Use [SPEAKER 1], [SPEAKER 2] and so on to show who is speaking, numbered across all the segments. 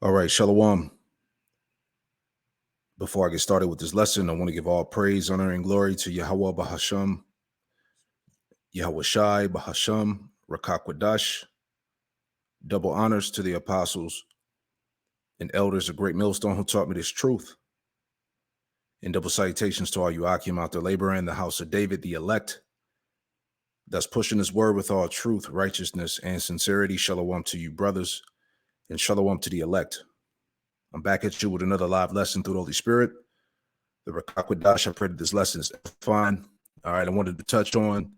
[SPEAKER 1] All right, Shalom. Before I get started with this lesson, I want to give all praise, honor, and glory to Yahweh Bahasham, Yahweh Shai Bahasham, Rakakwadash. Double honors to the apostles and elders of Great Millstone who taught me this truth. And double salutations to all you Akim out there laboring in the house of David, the elect, that's pushing his word with all truth, righteousness, and sincerity. Shalom to you, brothers, and shalom to the elect. I'm back at you with another live lesson through the Holy Spirit. The Rakakwadash, I pray that this lesson is fine. All right, I wanted to touch on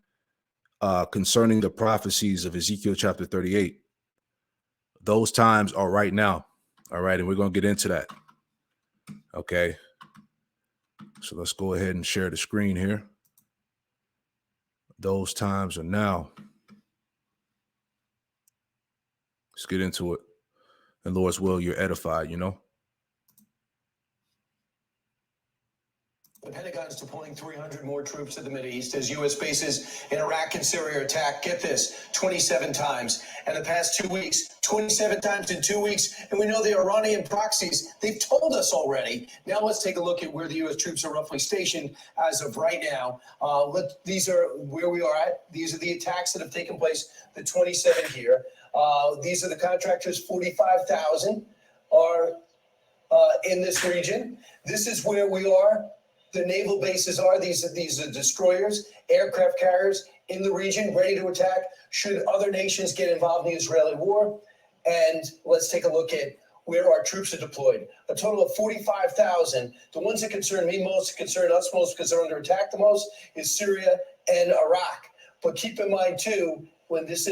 [SPEAKER 1] concerning the prophecies of Ezekiel chapter 38. Those times are right now. All right, and we're going to get into that. Okay, so let's go ahead and share the screen here. Those times are now. Let's get into it. And Lord's will, you're edified, you know.
[SPEAKER 2] The Pentagon is deploying 300 more troops to the Mideast as U.S. bases in Iraq and Syria are attacked. Get this, 27 times. And the past 2 weeks, 27 times in 2 weeks. And we know the Iranian proxies, they've told us already. Now let's take a look at where the U.S. troops are roughly stationed as of right now. These are where we are at. These are the attacks that have taken place, the 27 here. These are the contractors, 45,000 are in this region. This is where we are. The naval bases are these are destroyers, aircraft carriers in the region, ready to attack should other nations get involved in the Israeli war. And let's take a look at where our troops are deployed. A total of 45,000. The ones that concern me most, concern us most, because they're under attack the most, is Syria and Iraq. But keep in mind too, when these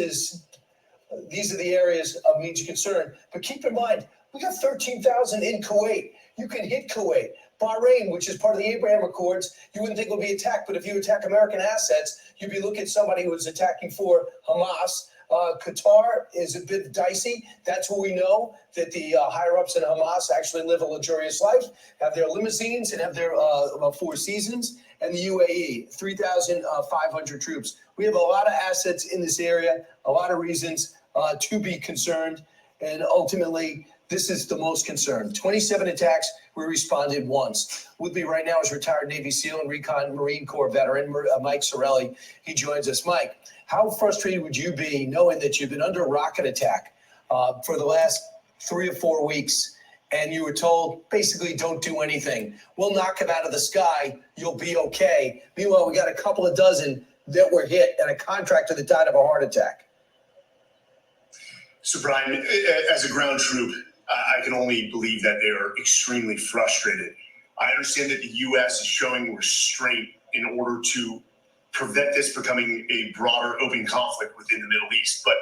[SPEAKER 2] are the areas of major concern. But keep in mind, we got 13,000 in Kuwait. You can hit Kuwait. Bahrain, which is part of the Abraham Accords, you wouldn't think would be attacked, but if you attack American assets, you'd be looking at somebody who is attacking for Hamas. Qatar is a bit dicey. That's where we know that the higher-ups in Hamas actually live a luxurious life, have their limousines and have their Four Seasons. And the UAE, 3,500 troops. We have a lot of assets in this area, a lot of reasons to be concerned, and ultimately, this is the most concern. 27 attacks, we responded once. With me right now is retired Navy SEAL and Recon Marine Corps veteran, Mike Sorelli. He joins us. Mike, how frustrated would you be knowing that you've been under a rocket attack for the last 3 or 4 weeks, and you were told, basically, don't do anything. We'll knock them out of the sky. You'll be okay. Meanwhile, we got a couple of dozen that were hit and a contractor that died of a heart attack.
[SPEAKER 3] So, Brian, as a ground troop, I can only believe that they are extremely frustrated. I understand that the U.S. is showing restraint in order to prevent this becoming a broader open conflict within the Middle East. But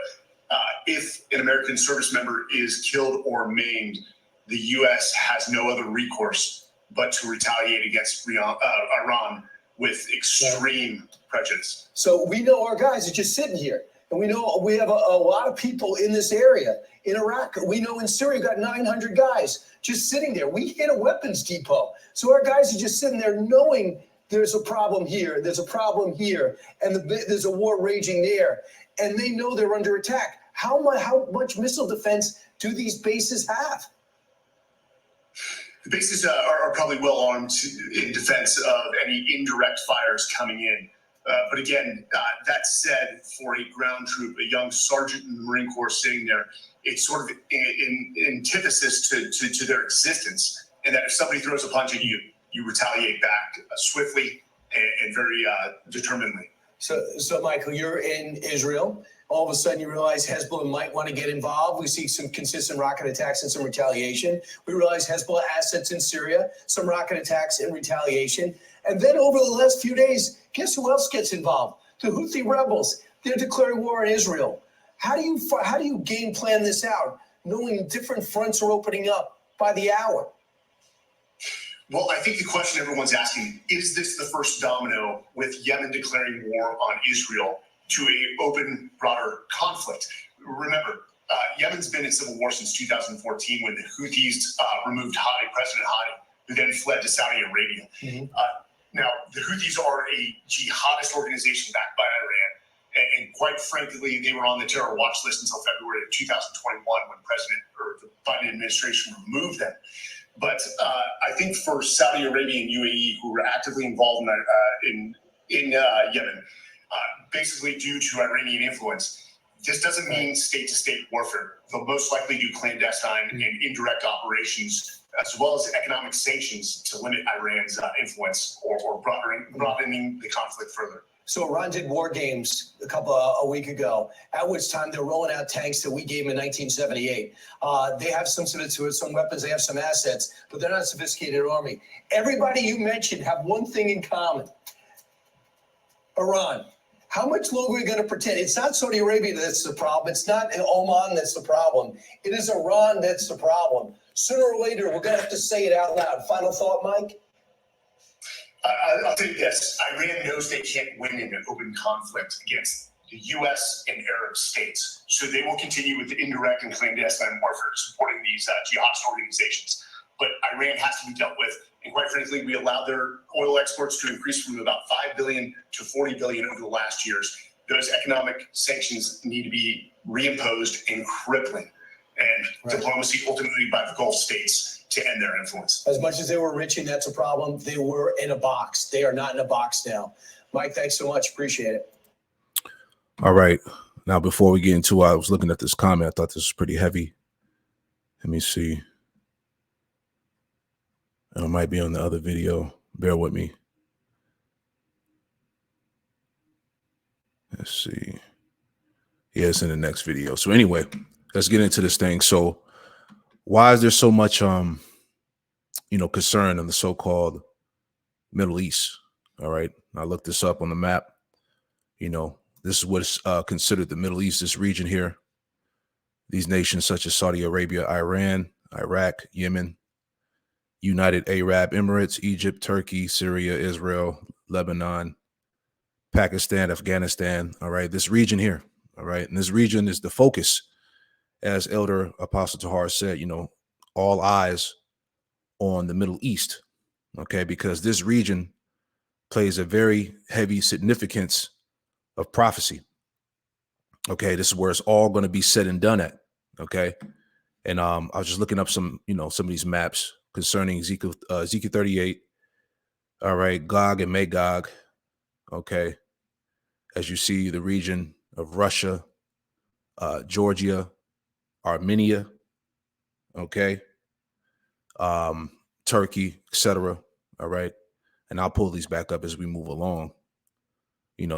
[SPEAKER 3] if an American service member is killed or maimed, the U.S. has no other recourse but to retaliate against Iran with extreme prejudice.
[SPEAKER 2] So we know our guys are just sitting here. And we know we have a lot of people in this area. In Iraq, we know in Syria, got 900 guys just sitting there. We hit a weapons depot. So our guys are just sitting there knowing there's a problem here, there's a problem here, and there's a war raging there. And they know they're under attack. How much missile defense do these bases have?
[SPEAKER 3] The bases are probably well armed in defense of any indirect fires coming in. But again, that said, for a ground troop, a young sergeant in the Marine Corps sitting there, it's sort of in antithesis to their existence. And that if somebody throws a punch at you, you retaliate back swiftly and very determinedly.
[SPEAKER 2] So, Michael, you're in Israel. All of a sudden, you realize Hezbollah might want to get involved. We see some consistent rocket attacks and some retaliation. We realize Hezbollah assets in Syria, some rocket attacks and retaliation. And then over the last few days, guess who else gets involved? The Houthi rebels. They're declaring war on Israel. How do you game plan this out, knowing different fronts are opening up by the hour?
[SPEAKER 3] Well, I think the question everyone's asking, is this the first domino with Yemen declaring war on Israel to an open, broader conflict? Remember, Yemen's been in civil war since 2014 when the Houthis removed President Hadi, who then fled to Saudi Arabia. Mm-hmm. Now, the Houthis are a jihadist organization backed by Iran, and quite frankly, they were on the terror watch list until February of 2021 when Biden administration remove them. But I think for Saudi Arabia and UAE, who were actively involved in Yemen, basically due to Iranian influence, this doesn't mean state-to-state warfare. They'll most likely do clandestine and indirect operations, as well as economic sanctions to limit Iran's influence or broadening the conflict further.
[SPEAKER 2] So Iran did war games a week ago, at which time they're rolling out tanks that we gave them in 1978. They have some weapons, they have some assets, but they're not a sophisticated army. Everybody you mentioned have one thing in common. Iran. How much longer are we going to pretend? It's not Saudi Arabia that's the problem. It's not Oman that's the problem. It is Iran that's the problem. Sooner or later, we're going to have to say it out loud. Final thought, Mike?
[SPEAKER 3] I'll tell you this. Iran knows they can't win in an open conflict against the U.S. and Arab states. So they will continue with the indirect and clandestine warfare supporting these jihadist organizations. But Iran has to be dealt with. And quite frankly, we allowed their oil exports to increase from about 5 billion to 40 billion over the last years. Those economic sanctions need to be reimposed and crippling. And diplomacy ultimately by the Gulf states to end their influence.
[SPEAKER 2] As much as they were rich and that's a problem, they were in a box. They are not in a box now. Mike, thanks so much. Appreciate it.
[SPEAKER 1] All right. Now, before we get into, I was looking at this comment. I thought this was pretty heavy. Let me see. It might be on the other video. Bear with me. Let's see. Yeah, it's in the next video. So anyway, let's get into this thing. So why is there so much, concern in the so-called Middle East? All right. I looked this up on the map. This is what is considered the Middle East, this region here. These nations such as Saudi Arabia, Iran, Iraq, Yemen, United Arab Emirates, Egypt, Turkey, Syria, Israel, Lebanon, Pakistan, Afghanistan. All right. This region here. All right. And this region is the focus, as Elder Apostle Tahar said, all eyes on the Middle East. Okay. Because this region plays a very heavy significance of prophecy. Okay. This is where it's all going to be said and done at. Okay. And I was just looking up some of these maps concerning Ezekiel 38. All right. Gog and Magog. Okay. As you see, the region of Russia, Georgia, Armenia. Okay. Turkey, etc. All right. And I'll pull these back up as we move along,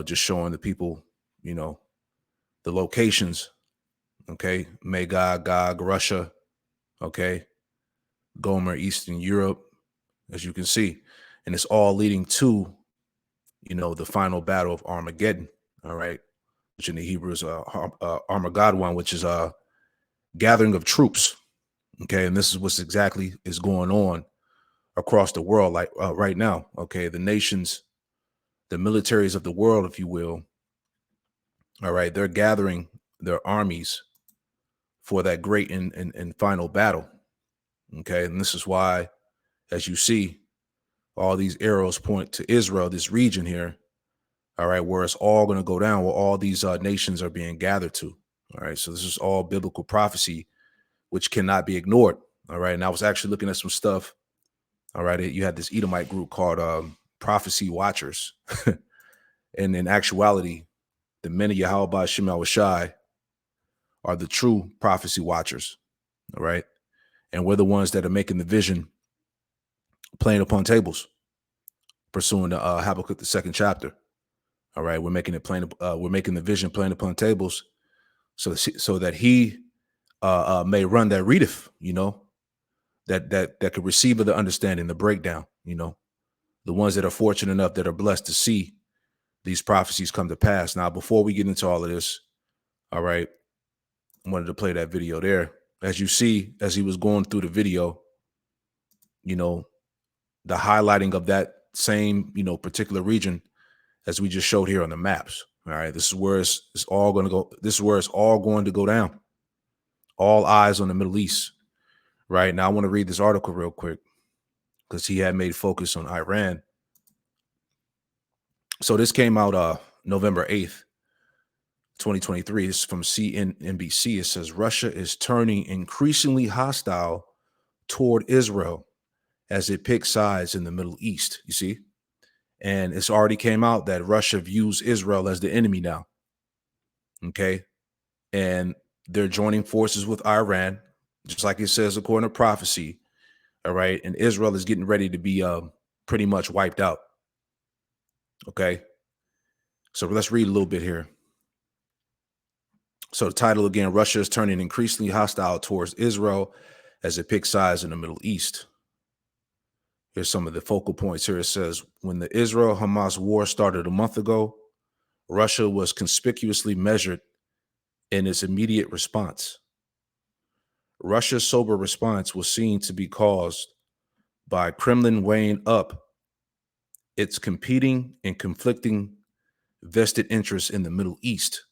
[SPEAKER 1] just showing the people, the locations. Okay. Magog, Gog, Russia. Okay. Gomer, Eastern Europe, as you can see. And it's all leading to, the final battle of Armageddon. All right. Which in the Hebrew is Armageddon, which is a gathering of troops. Okay. And this is what's exactly is going on across the world, like right now. Okay. The nations, the militaries of the world, if you will. All right. They're gathering their armies for that great and final battle. Okay. And this is why, as you see, all these arrows point to Israel, this region here. All right. Where it's all going to go down, where all these nations are being gathered to. All right. So this is all biblical prophecy, which cannot be ignored. All right. And I was actually looking at some stuff. All right. You had this Edomite group called Prophecy Watchers. And in actuality, the men of Yahweh Shem Shai are the true prophecy watchers. All right. And we're the ones that are making the vision playing upon tables, pursuing the Habakkuk, the 2nd chapter. All right. We're making it plain. We're making the vision playing upon tables so that he may run that readeth, that could receive of the understanding, the breakdown, the ones that are fortunate enough, that are blessed to see these prophecies come to pass. Now, before we get into all of this, all right, I wanted to play that video there. As you see, as he was going through the video, the highlighting of that same, particular region as we just showed here on the maps. All right, this is where it's all going to go. This is where it's all going to go down. All eyes on the Middle East. Right now, I want to read this article real quick because he had made focus on Iran. So this came out November 8th. 2023. This is from CNBC. It says Russia is turning increasingly hostile toward Israel as it picks sides in the Middle East. You see? And it's already came out that Russia views Israel as the enemy now. Okay. And they're joining forces with Iran, just like it says according to prophecy. All right. And Israel is getting ready to be pretty much wiped out. Okay. So let's read a little bit here. So the title again, Russia is turning increasingly hostile towards Israel as it picks sides in the Middle East. Here's some of the focal points here. It says, when the Israel-Hamas war started a month ago, Russia was conspicuously measured in its immediate response. Russia's sober response was seen to be caused by Kremlin weighing up its competing and conflicting vested interests in the Middle East.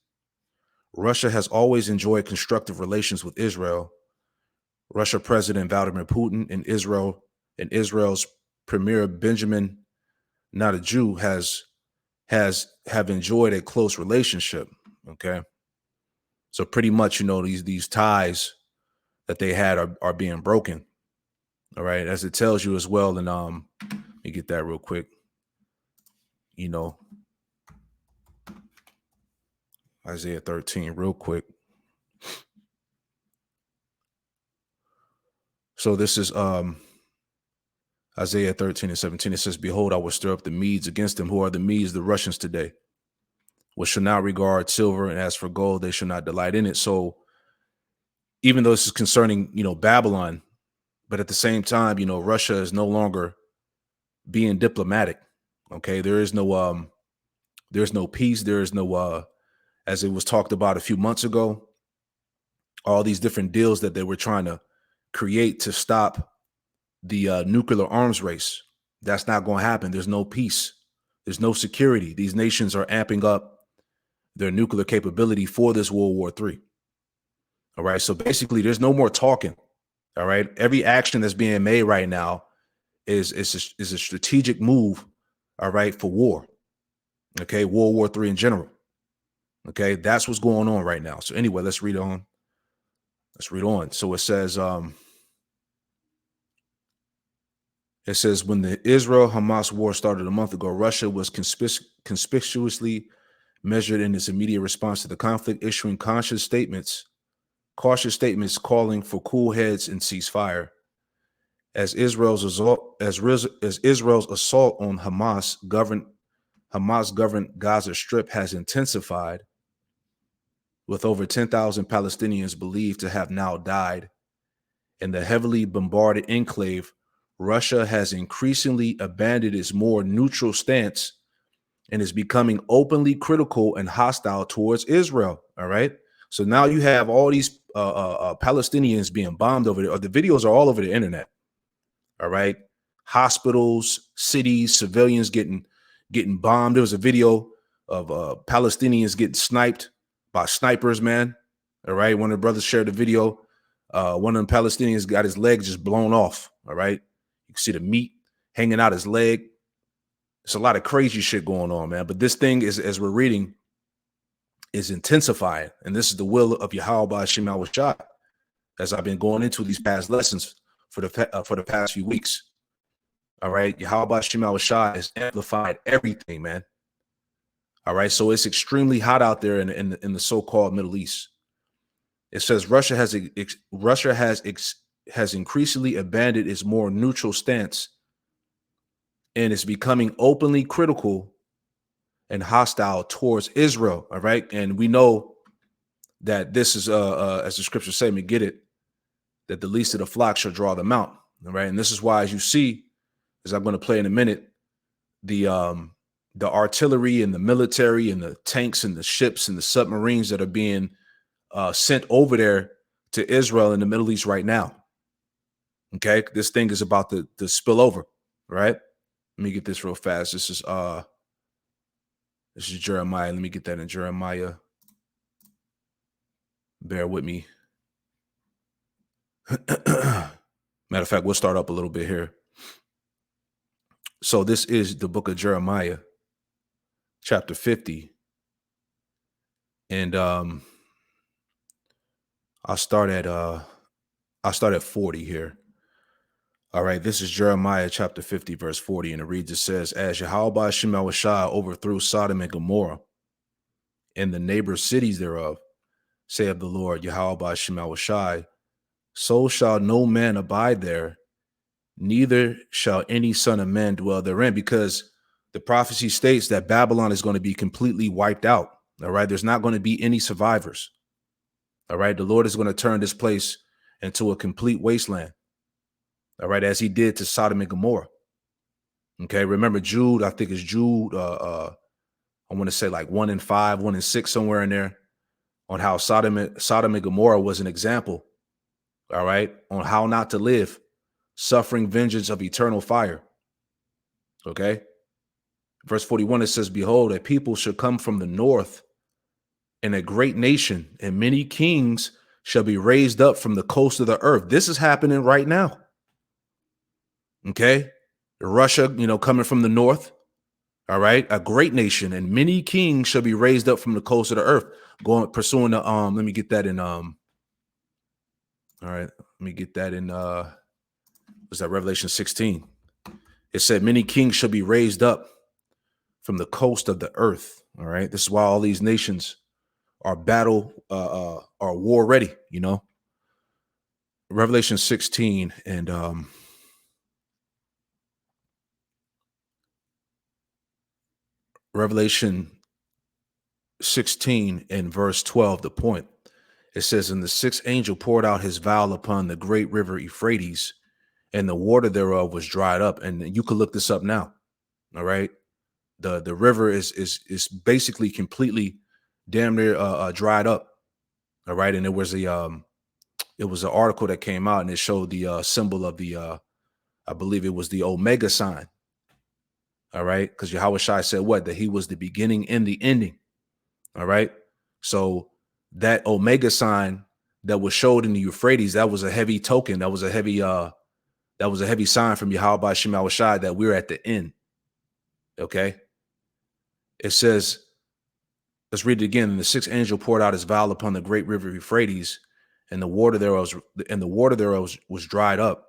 [SPEAKER 1] Russia has always enjoyed constructive relations with Israel. Russia President Vladimir Putin and Israel's Premier Benjamin Netanyahu have enjoyed a close relationship. Okay, so pretty much, these ties that they had are being broken. All right, as it tells you as well. And let me get that real quick. Isaiah 13 real quick. So this is Isaiah 13 and 17. It says, behold, I will stir up the Medes against them. Who are the Medes? The Russians today, which shall not regard silver, and as for gold, they shall not delight in it. So even though this is concerning, Babylon, but at the same time, Russia is no longer being diplomatic. Okay, there's no peace. There is no, as it was talked about a few months ago, all these different deals that they were trying to create to stop the nuclear arms race. That's not going to happen. There's no peace. There's no security. These nations are amping up their nuclear capability for this World War III. All right. So basically, there's no more talking. All right. Every action that's being made right now is a strategic move. All right. For war. Okay. World War III in general. Okay. That's what's going on right now. So anyway, let's read on. So it says, when the Israel-Hamas war started a month ago, Russia was conspicuously measured in its immediate response to the conflict, issuing cautious statements calling for cool heads and ceasefire. As Israel's assault on Hamas-governed Gaza Strip has intensified, with over 10,000 Palestinians believed to have now died in the heavily bombarded enclave, Russia has increasingly abandoned its more neutral stance and is becoming openly critical and hostile towards Israel. All right. So now you have all these Palestinians being bombed over there. The videos are all over the internet. All right. Hospitals, cities, civilians getting bombed. There was a video of Palestinians getting sniped by snipers, man. All right. One of the brothers shared the video. One of them Palestinians got his leg just blown off. All right. You can see the meat hanging out his leg. There's a lot of crazy shit going on, man. But this thing is, as we're reading, is intensifying. And this is the will of Yahweh Shema Shah, as I've been going into these past lessons for the past few weeks. All right. Yahweh Shema Shah has amplified everything, man. All right. So it's extremely hot out there in the so-called Middle East. It says Russia has increasingly abandoned its more neutral stance and is becoming openly critical and hostile towards Israel. All right. And we know that this is, as the scriptures say, me get it, that the least of the flock shall draw them out. All right. And this is why, as you see, as I'm going to play in a minute, the artillery and the military and the tanks and the ships and the submarines that are being sent over there to Israel in the Middle East right now. Okay. This thing is about to spill over. Right. Let me get this real fast. This is Jeremiah. Let me get that in Jeremiah. Bear with me. Matter of fact, we'll start up a little bit here. So this is the book of Jeremiah, chapter 50. And I'll start at 40 here. All right, this is Jeremiah chapter 50, verse 40, and it reads, it says, as Yahweh Shema Shai overthrew Sodom and Gomorrah and the neighbor cities thereof, saith the Lord, Yahweh Shema Shai, so shall no man abide there, neither shall any son of man dwell therein, because the prophecy states that Babylon is going to be completely wiped out. All right, there's not going to be any survivors. All right, the Lord is going to turn this place into a complete wasteland. All right, as he did to Sodom and Gomorrah. Okay, remember Jude, I think it's Jude, I want to say like 1 and 5, 1 and 6, somewhere in there, on how Sodom and Gomorrah was an example, all right, on how not to live, suffering vengeance of eternal fire. Okay, verse 41, it says, behold, a people shall come from the north, and a great nation, and many kings shall be raised up from the coast of the earth. This is happening right now. Okay, Russia, coming from the north. All right, a great nation, and many kings shall be raised up from the coast of the earth. Pursuing the let me get that in all right, let me get that in was that Revelation 16? It said many kings shall be raised up from the coast of the earth. All right, this is why all these nations are are war ready. Revelation 16 and Revelation 16 and verse 12, the point. It says, and the sixth angel poured out his vial upon the great river Euphrates, and the water thereof was dried up. And you could look this up now. All right. The river is basically completely damn near dried up. All right. And it was an article that came out, and it showed the symbol of the I believe it was the Omega sign. All right. Because Yahweh Shai said what? That he was the beginning and the ending. All right. So that Omega sign that was showed in the Euphrates, that was a heavy token. That was a heavy sign from Yahweh Shema Shai that we're at the end. Okay. It says, let's read it again. And the sixth angel poured out his vial upon the great river Euphrates, and the water thereof was dried up,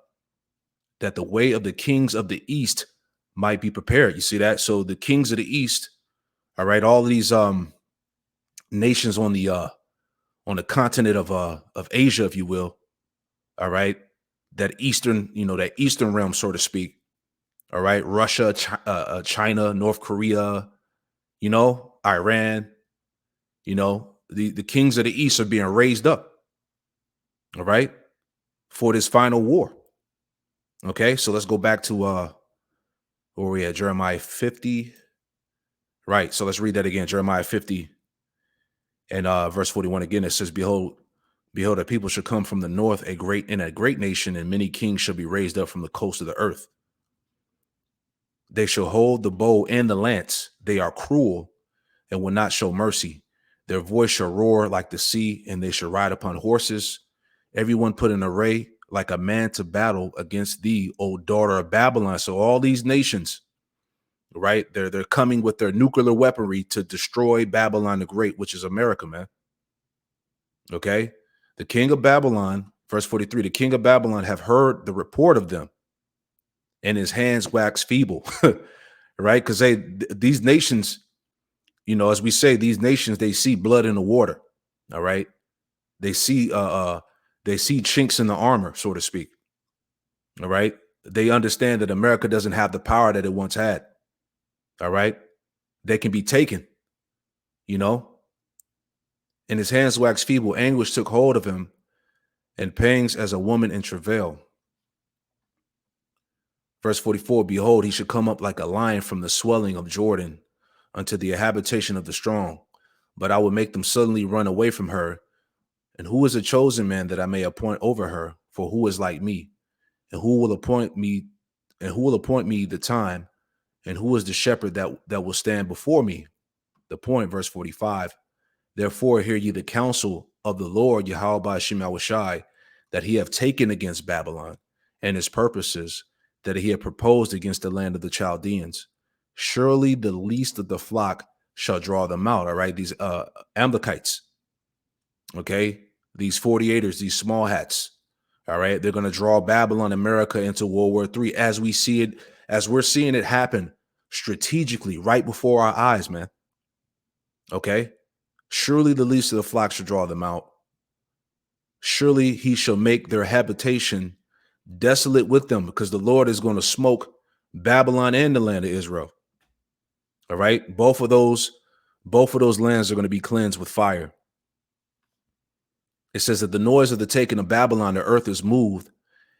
[SPEAKER 1] that the way of the kings of the east might be prepared. You see that? So the kings of the east, all right, all of these nations on the continent of Asia, if you will, all right, that eastern realm, so to speak, all right, Russia, China, North Korea, Iran, the kings of the east are being raised up, all right, for this final war. Okay, so let's go back to where we at, Jeremiah 50. Right, so let's read that again, Jeremiah 50 and verse 41 again. It says, behold, a people shall come from the north, a great nation, and many kings shall be raised up from the coast of the earth. They shall hold the bow and the lance. They are cruel and will not show mercy. Their voice shall roar like the sea, and they shall ride upon horses. Everyone put in array like a man to battle against thee, O daughter of Babylon. So all these nations, right, they're coming with their nuclear weaponry to destroy Babylon the Great, which is America, man. Okay, the king of Babylon, verse 43, the king of Babylon have heard the report of them, and his hands wax feeble. Right, because these nations, as we say, these nations, they see blood in the water. All right, they see chinks in the armor, so to speak. All right, they understand that America doesn't have the power that it once had. All right, they can be taken, and his hands waxed feeble. Anguish took hold of him, and pangs as a woman in travail. Verse 44, behold, he should come up like a lion from the swelling of Jordan unto the habitation of the strong. But I will make them suddenly run away from her. And who is a chosen man that I may appoint over her? For who is like me? And who will appoint me? And who will appoint me the time? And who is the shepherd that will stand before me? The point, verse 45. Therefore, hear ye the counsel of the Lord Yahweh Shema Shai, that he have taken against Babylon, and his purposes that he had proposed against the land of the Chaldeans. Surely the least of the flock shall draw them out. All right. These Amalekites. Okay. These 48ers, these small hats. All right. They're going to draw Babylon, America into World War III as we see it, as we're seeing it happen strategically right before our eyes, man. Okay. Surely the least of the flock shall draw them out. Surely he shall make their habitation desolate with them, because the Lord is going to smoke Babylon and the land of Israel. All right. Both of those lands are going to be cleansed with fire. It says that the noise of the taking of Babylon, the earth is moved,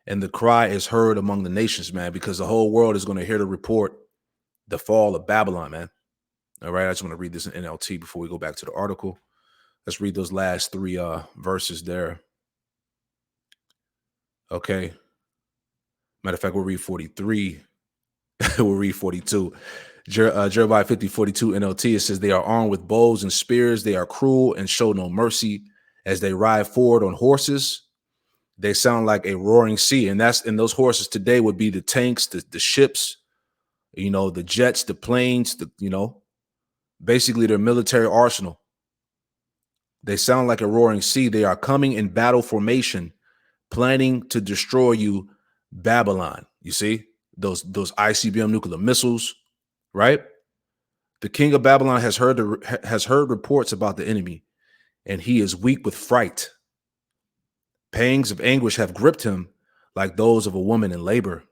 [SPEAKER 1] and the cry is heard among the nations, man, because the whole world is going to hear the report, the fall of Babylon, man. All right. I just want to read this in NLT before we go back to the article. Let's read those last three verses there. Okay. Matter of fact, we'll read 43. We'll read 42. Jeremiah 50:42 NLT. It says, they are armed with bows and spears. They are cruel and show no mercy as they ride forward on horses. They sound like a roaring sea. And those horses today would be the tanks, the ships, the jets, the planes, basically their military arsenal. They sound like a roaring sea. They are coming in battle formation, planning to destroy you, Babylon. You see those ICBM nuclear missiles, right? The king of Babylon has heard reports about the enemy, and he is weak with fright. Pangs of anguish have gripped him like those of a woman in labor.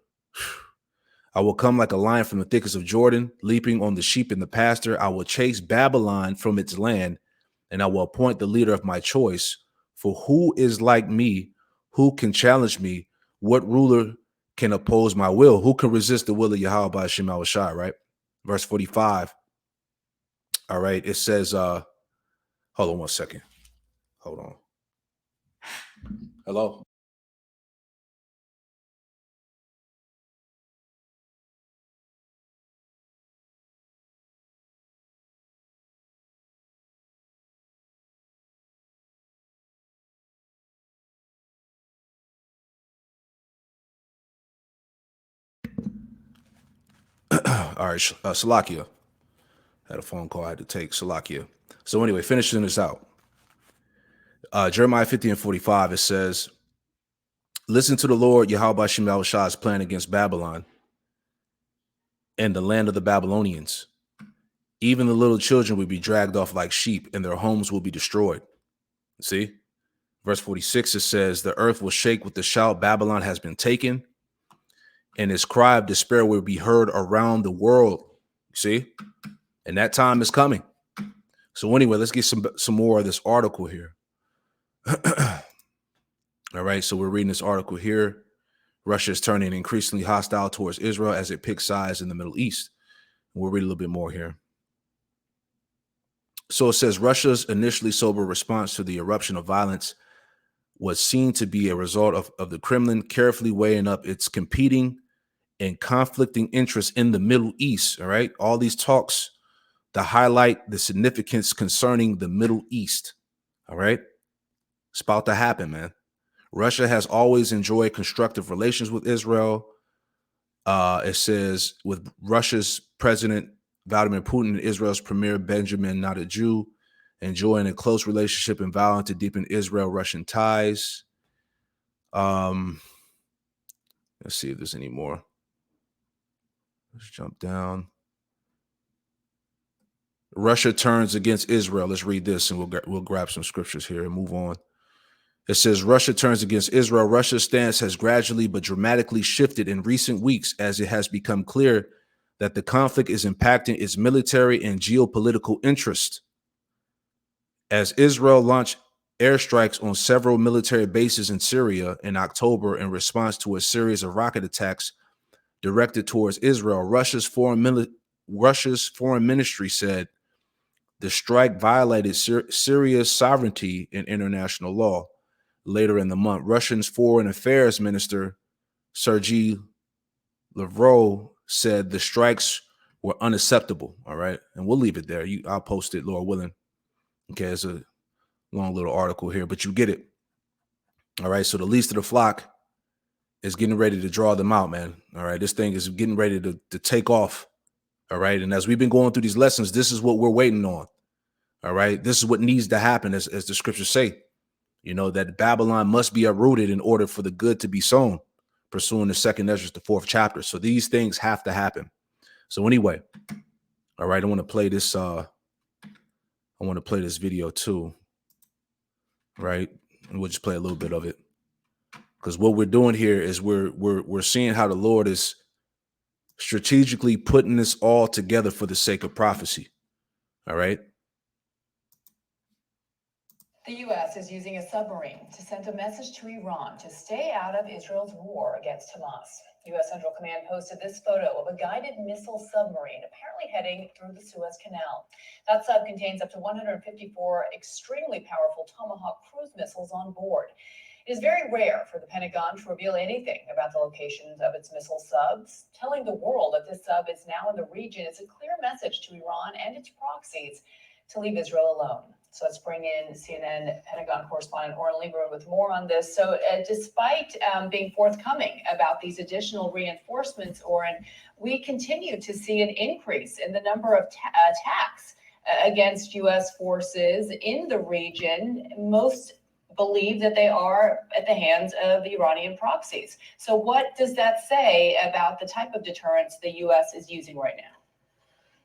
[SPEAKER 1] I will come like a lion from the thickets of Jordan, leaping on the sheep in the pasture. I will chase Babylon from its land, and I will appoint the leader of my choice. For who is like me? Who can challenge me? What ruler can oppose my will? Who can resist the will of Yahweh by Hashem Shai, right? Verse 45. All right. It says, hold on one second. Hold on. Hello. All right, Salakia. Had a phone call I had to take. Salakia. So anyway, finishing this out. Jeremiah 50:45, it says, listen to the Lord, Yahweh Shem Shai's plan against Babylon and the land of the Babylonians. Even the little children will be dragged off like sheep, and their homes will be destroyed. See? Verse 46, it says, the earth will shake with the shout, Babylon has been taken, and his cry of despair will be heard around the world. See? And that time is coming. So anyway, let's get some more of this article here. All right, so we're reading this article here. Russia is turning increasingly hostile towards Israel as it picks sides in the Middle East. We'll read a little bit more here. So it says, Russia's initially sober response to the eruption of violence was seen to be a result of the Kremlin carefully weighing up its competing and conflicting interests in the Middle East. All right, all these talks to highlight the significance concerning the Middle East. All right, it's about to happen, man. Russia has always enjoyed constructive relations with Israel. It says, with Russia's president Vladimir Putin and Israel's premier Benjamin Netanyahu enjoying a close relationship and vowing to deepen Israel-Russian ties. Let's see if there's any more. Let's jump down. Russia turns against Israel. Let's read this, and we'll grab some scriptures here and move on. It says, Russia turns against Israel. Russia's stance has gradually but dramatically shifted in recent weeks as it has become clear that the conflict is impacting its military and geopolitical interests. As Israel launched airstrikes on several military bases in Syria in October in response to a series of rocket attacks directed towards Israel, Russia's foreign ministry said the strike violated Syria's sovereignty and international law. Later in the month, Russia's foreign affairs minister, Sergei Lavrov, said the strikes were unacceptable. All right. And we'll leave it there. I'll post it, Lord willing. Okay. It's a long little article here, but you get it. All right. So the least of the flock is getting ready to draw them out, man. All right. This thing is getting ready to take off. All right. And as we've been going through these lessons, this is what we're waiting on. All right. This is what needs to happen, as the scriptures say, that Babylon must be uprooted in order for the good to be sown, pursuing the 2nd Ezra, the 4th chapter. So these things have to happen. So anyway, all right, I want to play this. I want to play this video too. Right. And we'll just play a little bit of it. Because what we're doing here is we're seeing how the Lord is strategically putting this all together for the sake of prophecy. All right.
[SPEAKER 4] The U.S. is using a submarine to send a message to Iran to stay out of Israel's war against Hamas. U.S. Central Command posted this photo of a guided missile submarine apparently heading through the Suez Canal. That sub contains up to 154 extremely powerful Tomahawk cruise missiles on board. It is very rare for the Pentagon to reveal anything about the locations of its missile subs. Telling the world that this sub is now in the region is a clear message to Iran and its proxies to leave Israel alone. So let's bring in CNN Pentagon correspondent Oren Lieberman with more on this. So despite being forthcoming about these additional reinforcements, Oren, we continue to see an increase in the number of attacks against U.S. forces in the region. Most believe that they are at the hands of the Iranian proxies. So what does that say about the type of deterrence the U.S. is using right now?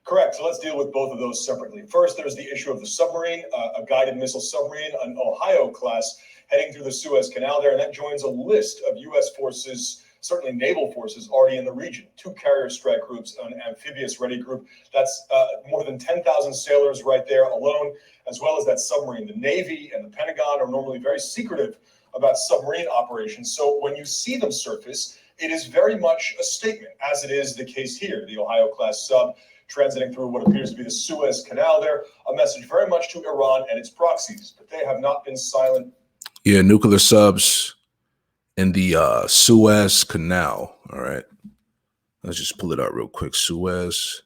[SPEAKER 5] Correct. So let's deal with both of those separately. First, there's the issue of the submarine, a guided missile submarine, an Ohio class, heading through the Suez Canal there. And that joins a list of U.S. forces, certainly naval forces, already in the region. 2 carrier strike groups, an amphibious ready group. That's more than 10,000 sailors right there alone, as well as that submarine. The Navy and the Pentagon are normally very secretive about submarine operations. So when you see them surface, it is very much a statement, as it is the case here, the Ohio class sub transiting through what appears to be the Suez Canal there, a message very much to Iran and its proxies, but they have not been silent.
[SPEAKER 1] Yeah, nuclear subs in the Suez Canal. All right. Let's just pull it out real quick. Suez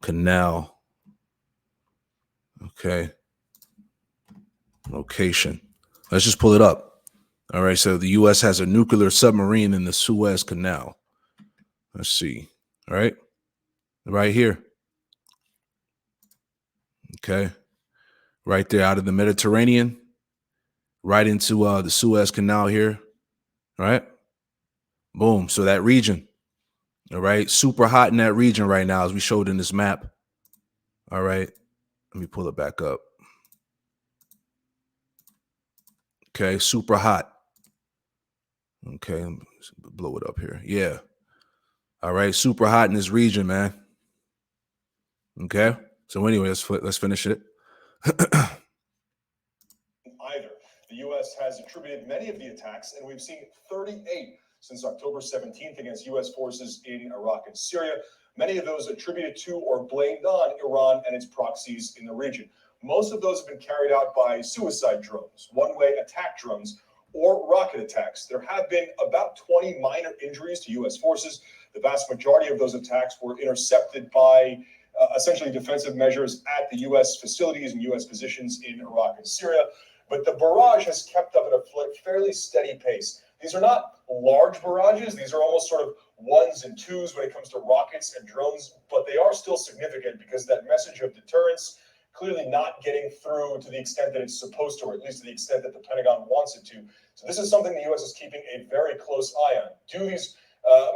[SPEAKER 1] Canal. Okay. Location. Let's just pull it up. All right. So the U.S. has a nuclear submarine in the Suez Canal. Let's see. All right. Right here. Okay. Right there out of the Mediterranean, right into the Suez Canal here. All right. Boom. So that region. All right. Super hot in that region right now, as we showed in this map. All right. Let me pull it back up. Okay. Super hot. Okay. Blow it up here. Yeah. All right. Super hot in this region, man. Okay. So anyway, let's finish it.
[SPEAKER 5] Either. The U.S. has attributed many of the attacks, and we've seen 38 since October 17th against U.S. forces in Iraq and Syria. Many of those attributed to or blamed on Iran and its proxies in the region. Most of those have been carried out by suicide drones, one-way attack drones, or rocket attacks. There have been about 20 minor injuries to U.S. forces. The vast majority of those attacks were intercepted by essentially defensive measures at the U.S. facilities and U.S. positions in Iraq and Syria. But the barrage has kept up at a fairly steady pace. These are not large barrages. These are almost sort of ones and twos when it comes to rockets and drones, but they are still significant because that message of deterrence clearly not getting through to the extent that it's supposed to, or at least to the extent that the Pentagon wants it to. So this is something the U.S. is keeping a very close eye on. Do these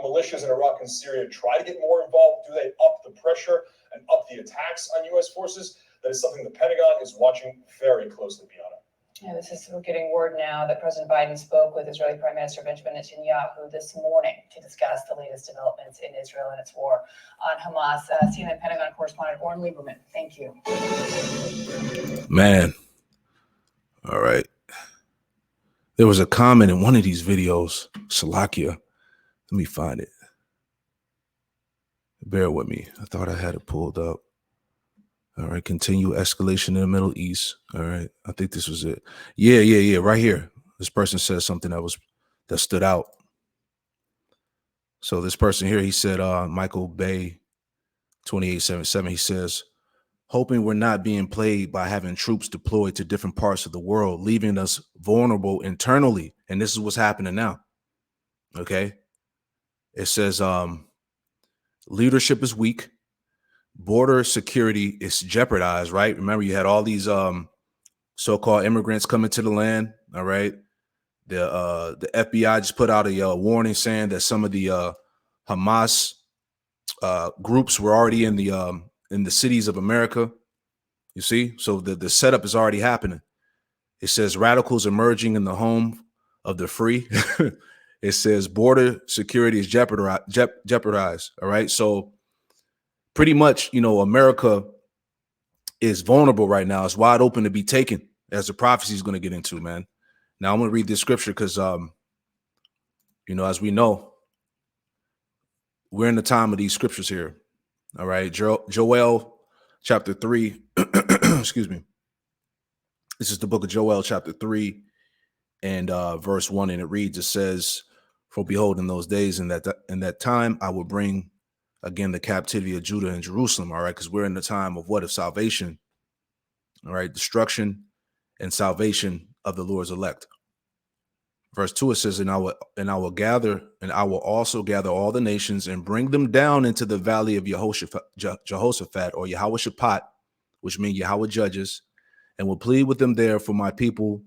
[SPEAKER 5] militias in Iraq and Syria try to get more involved? Do they up the pressure and up the attacks on U.S. forces? That is something the Pentagon is watching very closely, Bianna.
[SPEAKER 4] Yeah, we're getting word now that President Biden spoke with Israeli Prime Minister Benjamin Netanyahu this morning to discuss the latest developments in Israel and its war on Hamas. CNN Pentagon correspondent Oren Lieberman, thank you.
[SPEAKER 1] Man. All right. There was a comment in one of these videos, Salakia. Let me find it. Bear with me. I thought I had it pulled up. All right. Continue escalation in the Middle East. All right. I think this was it. Yeah. Right here. This person said something that stood out. So this person here, he said, Michael Bay, 2877, he says, hoping we're not being played by having troops deployed to different parts of the world, leaving us vulnerable internally. And this is what's happening now. Okay. It says, leadership is weak. border security is jeopardized, right? Remember, you had all these so-called immigrants coming to the land, all right? The FBI just put out a warning saying that some of the Hamas groups were already in the cities of America. You see, so the setup is already happening. It says radicals emerging in the home of the free. It says border security is jeopardized. All right, so pretty much, America is vulnerable right now. It's wide open to be taken, as the prophecy is going to get into, man. Now I'm going to read this scripture because, as we know, we're in the time of these scriptures here. All right, Joel chapter 3. Excuse me. This is the book of Joel chapter 3 and verse 1, and it reads, it says, "For behold, in those days, in that time, I will bring again the captivity of Judah and Jerusalem." All right, because we're in the time of what? Of salvation. All right, destruction and salvation of the Lord's elect. Verse 2, it says, and I will also gather all the nations and bring them down into the valley of Jehoshaphat, or Yahweh, which means Yahweh judges, and will plead with them there for my people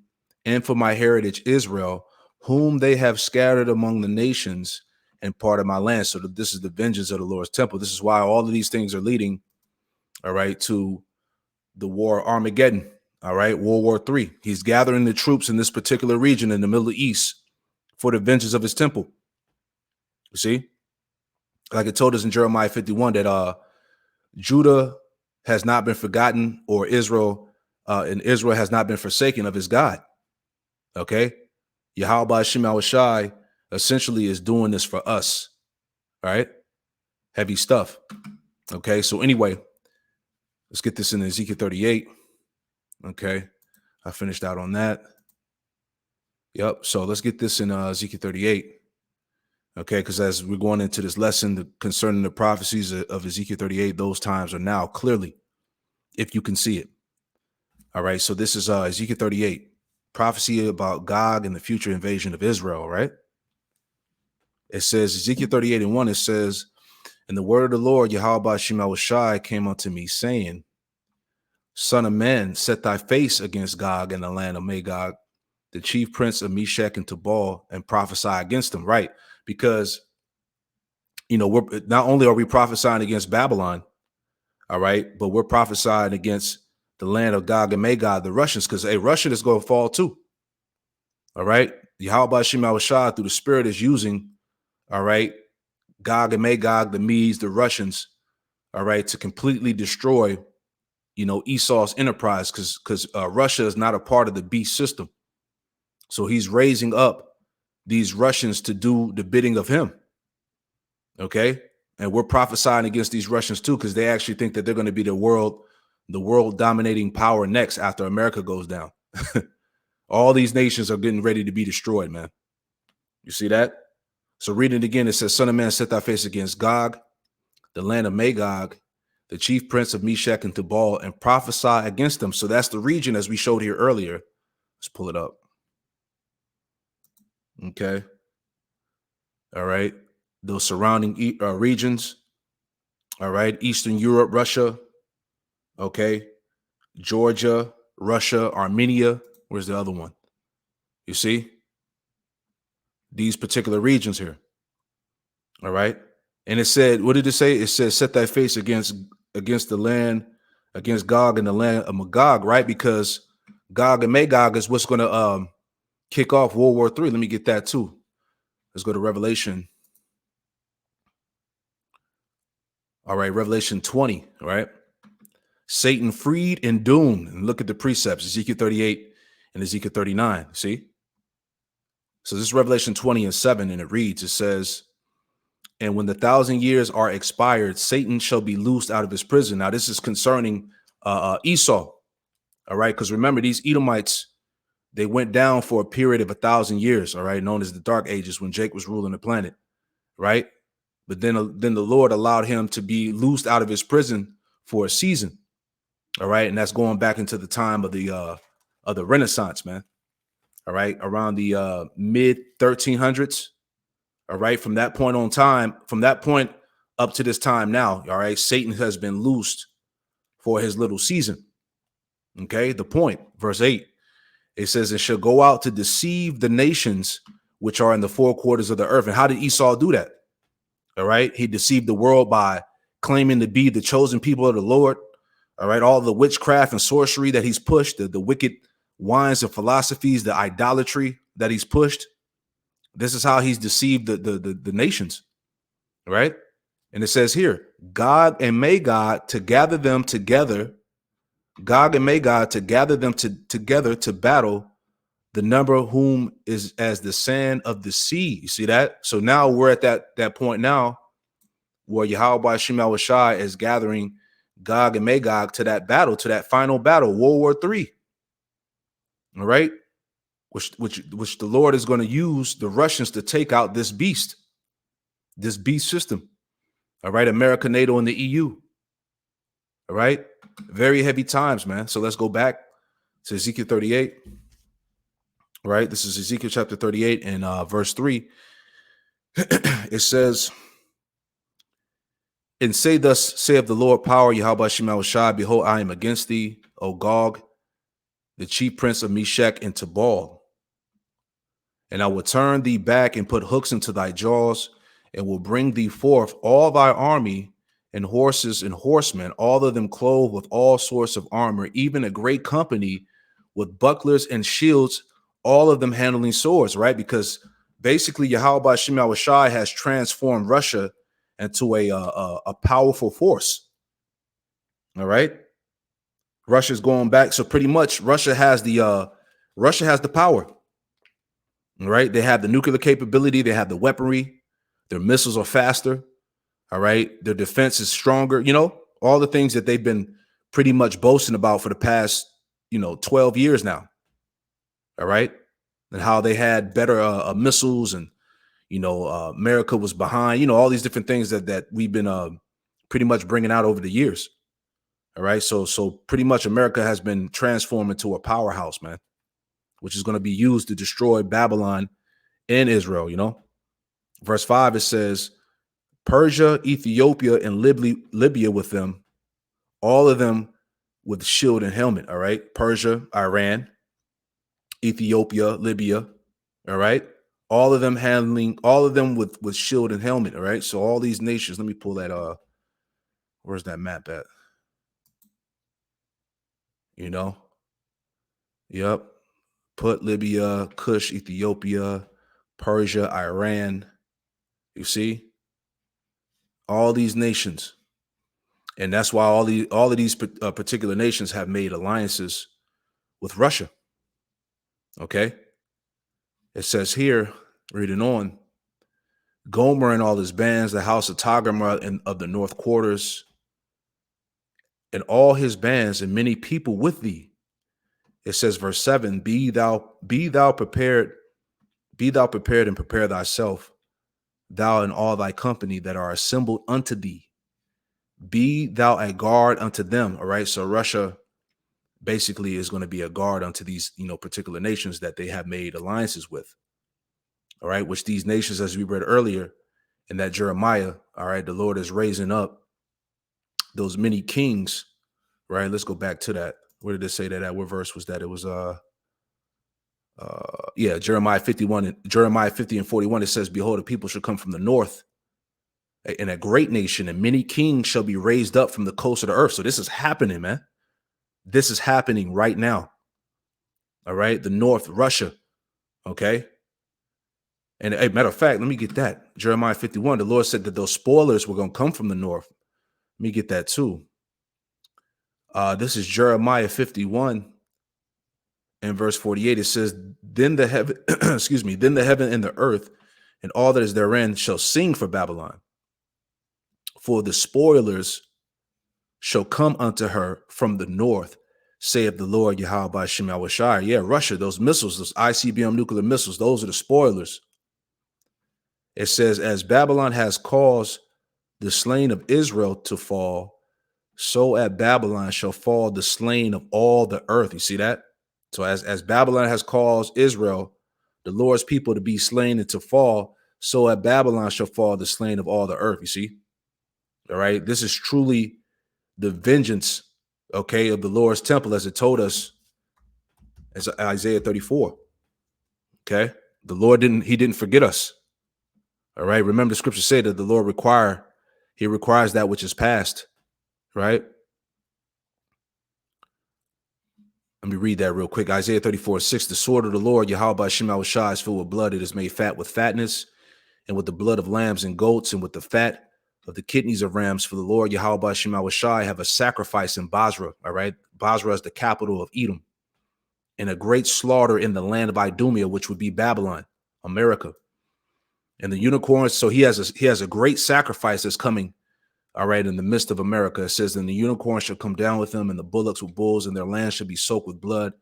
[SPEAKER 1] and for my heritage Israel, whom they have scattered among the nations and part of my land. So this is the vengeance of the Lord's temple. This is why all of these things are leading, all right, to the war Armageddon, all right, World War III. He's gathering the troops in this particular region in the Middle East for the vengeance of his temple. You see, like it told us in Jeremiah 51 that Judah has not been forgotten, or Israel has not been forsaken of his God. Okay, Yahweh Shema Shai essentially is doing this for us. All right, heavy stuff. Okay, so anyway, let's get this in Ezekiel 38. Okay, I finished out on that. Yep, so let's get this in Ezekiel 38. Okay, because as we're going into this lesson concerning the prophecies of Ezekiel 38, those times are now clearly, if you can see it. All right, so this is Ezekiel 38, prophecy about Gog and the future invasion of Israel, right? It says, Ezekiel 38 and 1, it says, "And the word of the Lord, Yahweh Shema Shai, came unto me, saying, Son of man, set thy face against Gog and the land of Magog, the chief prince of Meshach and Tubal, and prophesy against them," right? Because, we're not only are we prophesying against Babylon, all right, but we're prophesying against the land of Gog and Magog, the Russians, because Russia is going to fall too. All right, Yahweh Shema Shai through the Spirit is using, all right, Gog and Magog, the Medes, the Russians, all right, to completely destroy, Esau's enterprise, because Russia is not a part of the beast system. So he's raising up these Russians to do the bidding of him. Okay. And we're prophesying against these Russians too, because they actually think that they're going to be the world dominating power next after America goes down. All these nations are getting ready to be destroyed, man. You see that? So reading it again, it says, "Son of man, set thy face against Gog, the land of Magog, the chief prince of Meshach and Tubal, and prophesy against them." So that's the region as we showed here earlier. Let's pull it up. Okay. All right. Those surrounding regions. All right. Eastern Europe, Russia. Okay. Georgia, Russia, Armenia. Where's the other one? You see? These particular regions here. All right. And it said, what did it say? It says, set thy face against the land, against Gog and the land of Magog, right? Because Gog and Magog is what's going to kick off World War III. Let me get that too. Let's go to Revelation. All right, Revelation 20, all right? Satan freed and doomed. And look at the precepts, Ezekiel 38 and Ezekiel 39, see? So this is Revelation 20 and 7, and it reads, it says, "And when the 1,000 years are expired, Satan shall be loosed out of his prison." Now, this is concerning Esau, all right? Because remember, these Edomites, they went down for a period of 1,000 years, all right, known as the Dark Ages, when Jake was ruling the planet, right? But then the Lord allowed him to be loosed out of his prison for a season, all right? And that's going back into the time of the Renaissance, man, all right? Around the mid 1300s, all right? From that point up to this time now, all right, Satan has been loosed for his little season. Okay, the point, verse 8, it says, it shall go out to deceive the nations which are in the four quarters of the earth. And how did Esau do that? All right, he deceived the world by claiming to be the chosen people of the Lord. All right, all the witchcraft and sorcery that he's pushed, the wicked wines and philosophies, the idolatry that he's pushed. This is how he's deceived the nations, right? And it says here, Gog and Magog to gather them together, Gog and Magog to gather them together to battle, the number of whom is as the sand of the sea. You see that? So now we're at that point now where Yahweh Shema Shai is gathering Gog and Magog to that battle, to that final battle, World War III. All right, which the Lord is going to use the Russians to take out this beast system. All right, America, NATO, and the EU. All right, very heavy times, man. So let's go back to Ezekiel 38. All right, this is Ezekiel chapter 38 and verse 3. It says, and say, thus saith the Lord power, Yahweh Shema Shai, behold, I am against thee, O Gog, the chief prince of Meshach and Tubal. And I will turn thee back and put hooks into thy jaws, and will bring thee forth all thy army and horses and horsemen, all of them clothed with all sorts of armor, even a great company with bucklers and shields, all of them handling swords, right? Because basically Yahweh Shema Shai has transformed Russia into a powerful force. All right. Russia's going back. So pretty much Russia has the power. All right. They have the nuclear capability. They have the weaponry. Their missiles are faster. All right. Their defense is stronger. You know, all the things that they've been pretty much boasting about for the past, 12 years now. All right. And how they had better missiles and, America was behind, all these different things that we've been pretty much bringing out over the years. All right. So pretty much America has been transformed into a powerhouse, man, which is going to be used to destroy Babylon and Israel. Verse 5, it says, Persia, Ethiopia, and Libya with them, all of them with shield and helmet. All right. Persia, Iran, Ethiopia, Libya. All right. All of them with shield and helmet. All right. So all these nations, let me pull that. Where's that map at? Yep. Put Libya, Cush, Ethiopia, Persia, Iran. You see? All these nations. And that's why all of these particular nations have made alliances with Russia. Okay? It says here, reading on, Gomer and all his bands, the house of Togarmah and of the north quarters, and all his bands and many people with thee. It says, verse 7, be thou prepared and prepare thyself, thou and all thy company that are assembled unto thee. Be thou a guard unto them. All right. So Russia basically is going to be a guard unto these, particular nations that they have made alliances with. All right. Which these nations, as we read earlier in that Jeremiah, all right, the Lord is raising up those many kings. Right. Let's go back to that. Where did it say that at? What verse was that? It was Jeremiah 51 and Jeremiah 50 and 41. It says, behold, the people shall come from the north, and a great nation, and many kings shall be raised up from the coast of the earth. So this is happening, man. This is happening right now. All right. The North, Russia. Okay. And a matter of fact, let me get that. Jeremiah 51, the Lord said that those spoilers were going to come from the north. Let me get that too. This is Jeremiah 51 and verse 48. It says, then the heaven, then the heaven and the earth and all that is therein shall sing for Babylon. For the spoilers shall come unto her from the north, saith the Lord Yahweh Shema Shai. Yeah, Russia, those missiles, those ICBM nuclear missiles, those are the spoilers. It says, as Babylon has caused the slain of Israel to fall, so at Babylon shall fall the slain of all the earth. You see that? So as Babylon has caused Israel, the Lord's people, to be slain and to fall, so at Babylon shall fall the slain of all the earth. You see? All right. This is truly the vengeance, okay, of the Lord's temple, as it told us as Isaiah 34. Okay. The Lord didn't forget us. All right. Remember, the scripture said that the Lord requires that which is past. Right. Let me read that real quick. Isaiah 34:6. The sword of the Lord, Yahweh Shema Shai, is filled with blood. It is made fat with fatness, and with the blood of lambs and goats, and with the fat of the kidneys of rams. For the Lord, Yahweh Shema Shai, have a sacrifice in Basra. All right. Basra is the capital of Edom, and a great slaughter in the land of Idumea, which would be Babylon, America. And the unicorns, so he has a great sacrifice that's coming, all right, in the midst of America. It says, and the unicorn shall come down with them, and the bullocks with bulls, and their land shall be soaked with blood,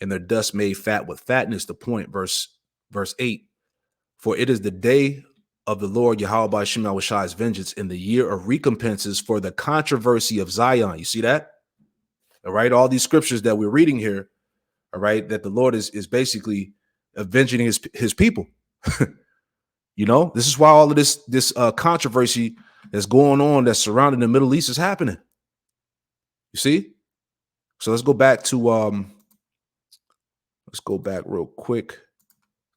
[SPEAKER 1] and their dust made fat with fatness. The point, verse 8. For it is the day of the Lord Yahweh Shema Shai's vengeance, in the year of recompenses for the controversy of Zion. You see that? All right, all these scriptures that we're reading here, all right, that the Lord is basically avenging his people. You know, this is why all of this controversy that's going on, that's surrounding the Middle East, is happening. You see? So let's go back real quick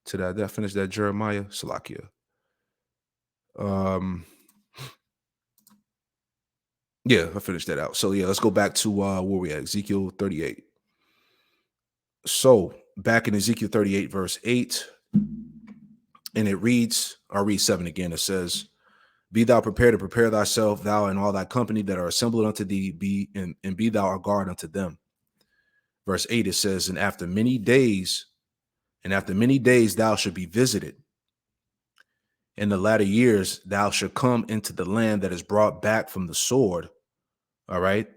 [SPEAKER 1] to that. Did I finish that Jeremiah? Salakia. Yeah, I finished that out. So yeah, let's go back to where we at, Ezekiel 38. So back in Ezekiel 38, verse 8, and it reads, I'll read 7 again. It says, be thou prepared to prepare thyself, thou and all thy company that are assembled unto thee, and be thou a guard unto them. Verse 8, it says, and after many days thou shalt be visited. In the latter years thou shalt come into the land that is brought back from the sword, all right,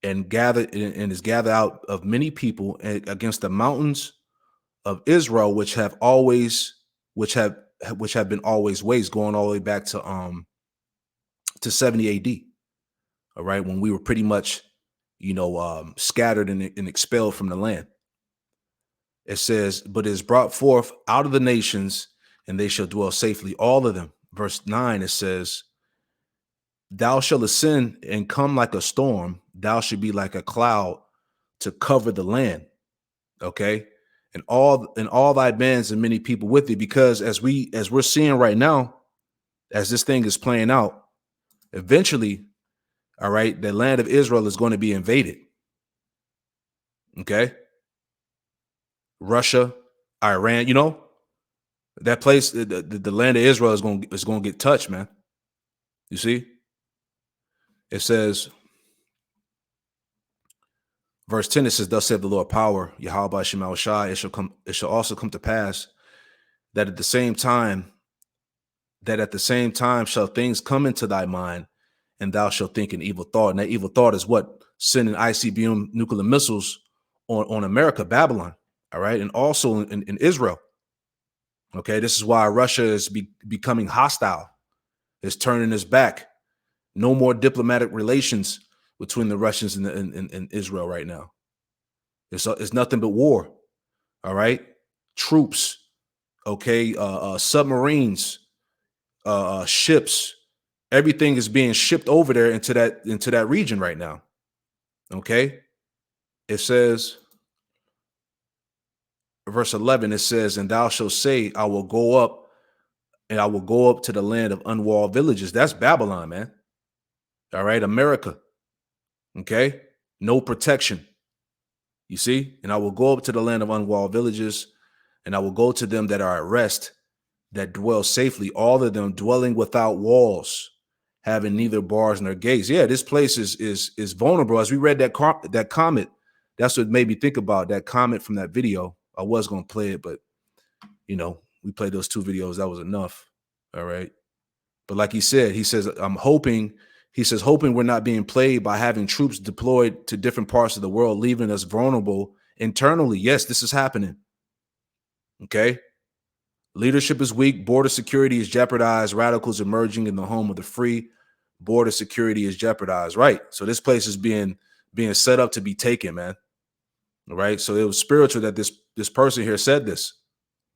[SPEAKER 1] and is gathered out of many people against the mountains of Israel, which have been always waste, going all the way back to 70 AD. All right, when we were pretty much, scattered and expelled from the land. It says, but it is brought forth out of the nations, and they shall dwell safely, all of them. Verse 9, it says, thou shalt ascend and come like a storm, thou shalt be like a cloud to cover the land. Okay, and all thy bands and many people with thee, because as we're seeing right now, as this thing is playing out, eventually, all right, the land of Israel is going to be invaded. Okay, Russia, Iran, that place, the land of Israel is going to get touched, man. You see, it says, verse 10, it says, thus saith the Lord power, Yahweh Shema Shai, it shall also come to pass that at the same time shall things come into thy mind, and thou shalt think an evil thought. And that evil thought is what? Sending ICBM nuclear missiles on America, Babylon, all right, and also in Israel. Okay, this is why Russia is becoming hostile. It's turning its back. No more diplomatic relations between the Russians and Israel right now. It's nothing but war. All right, troops. Okay, submarines, ships. Everything is being shipped over there into that region right now. Okay, it says, verse 11. It says, and thou shalt say, I will go up to the land of unwalled villages. That's Babylon, man. All right, America. Okay, no protection. You see, and I will go up to the land of unwalled villages, and I will go to them that are at rest, that dwell safely, all of them dwelling without walls, having neither bars nor gates. Yeah, this place is vulnerable. As we read that comment, that's what made me think about that comment from that video. I was going to play it, but we played those 2 videos. That was enough. All right. But like he says, hoping we're not being played by having troops deployed to different parts of the world, leaving us vulnerable internally. Yes, this is happening. Okay. Leadership is weak. Border security is jeopardized. Radicals emerging in the home of the free. Border security is jeopardized. Right. So this place is being set up to be taken, man. All right. So it was spiritual that this person here said this.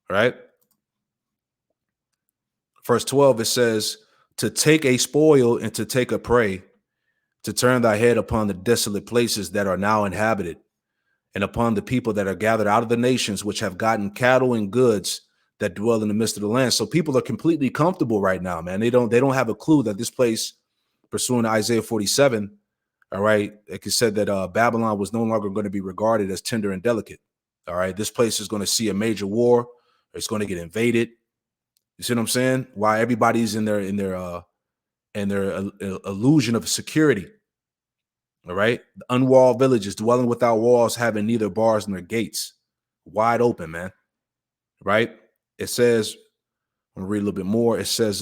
[SPEAKER 1] Right. Verse 12, it says, to take a spoil and to take a prey, to turn thy head upon the desolate places that are now inhabited, and upon the people that are gathered out of the nations, which have gotten cattle and goods that dwell in the midst of the land. So people are completely comfortable right now, man. They don't have a clue that this place, pursuant to Isaiah 47, all right, like it said that Babylon was no longer going to be regarded as tender and delicate. All right, this place is going to see a major war. It's going to get invaded. You see what I'm saying? Why everybody's in their illusion of security. All right, the unwalled villages dwelling without walls, having neither bars nor gates, wide open, man. Right? It says, I'm gonna read a little bit more. It says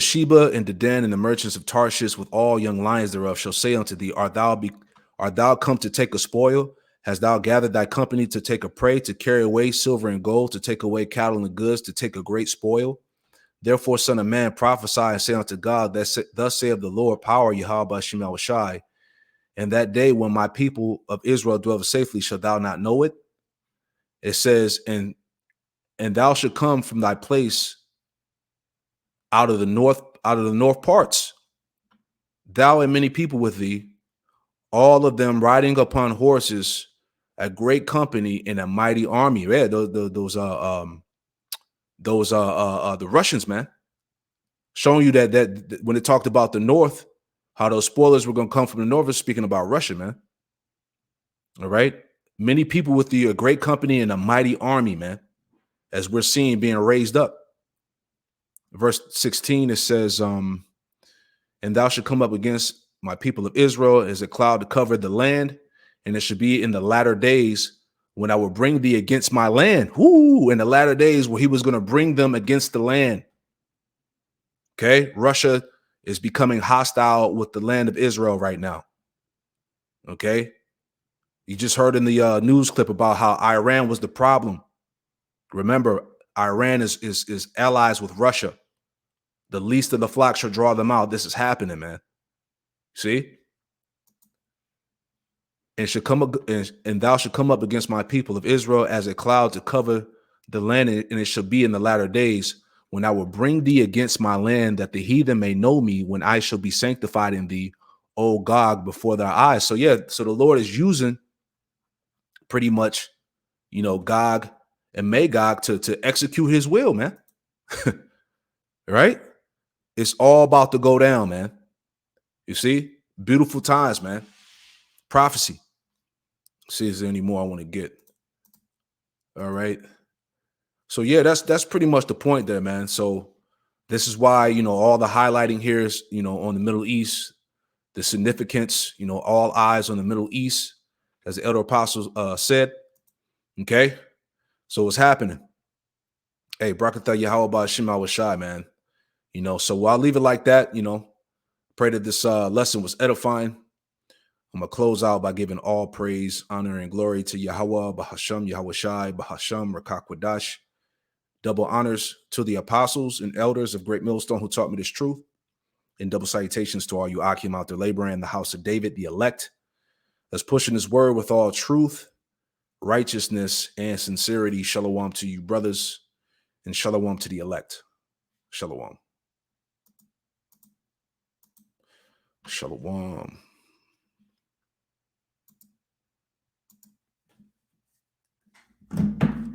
[SPEAKER 1] Sheba and Dedan and the merchants of Tarshish with all young lions thereof shall say unto thee, Art thou come to take a spoil? Hast thou gathered thy company to take a prey, to carry away silver and gold, to take away cattle and goods, to take a great spoil? Therefore, son of man, prophesy and say unto God, thus saith the Lord, power Yahweh Shema Shai. And that day when my people of Israel dwell safely, shall thou not know it? It says, and thou shalt come from thy place out of the north parts, thou and many people with thee, all of them riding upon horses, a great company in a mighty army. Yeah, the Russians, man, showing you that when it talked about the north, how those spoilers were going to come from the north, is speaking about Russia, man. All right, many people with thee, a great company and a mighty army, man, as we're seeing being raised up. Verse 16, it says, and thou shalt come up against my people of Israel as a cloud to cover the land, and it should be in the latter days when I will bring thee against my land. Whoo, in the latter days where he was going to bring them against the land. Okay, Russia is becoming hostile with the land of Israel right now. Okay, you just heard in the news clip about how Iran was the problem. Remember, Iran is allies with Russia. The least of the flock shall draw them out. This is happening, man. See? And thou shalt come up against my people of Israel as a cloud to cover the land, and it shall be in the latter days when I will bring thee against my land, that the heathen may know me when I shall be sanctified in thee, O Gog, before their eyes. So yeah, so the Lord is using pretty much, Gog and Magog to execute his will, man. Right? It's all about to go down, man. You see? Beautiful times, man. Prophecy. See if there's any more I want to get. All right. So yeah, that's pretty much the point there, man. So this is why, all the highlighting here is, on the Middle East, the significance, all eyes on the Middle East, as the elder apostles said. Okay. So what's happening? Hey, Brakatha Yahweh Shema was shy, man. So I'll leave it like that. Pray that this lesson was edifying. I'm going to close out by giving all praise, honor, and glory to Yahweh, Bahasham, Yahweh Shai, Bahasham, Rakakwadash. Double honors to the apostles and elders of Great Millstone who taught me this truth. And double salutations to all you Akim out there laboring in the house of David, the elect. Let's pushing his word with all truth, righteousness, and sincerity. Shalom to you, brothers, and shalom to the elect. Shalom. Shalom.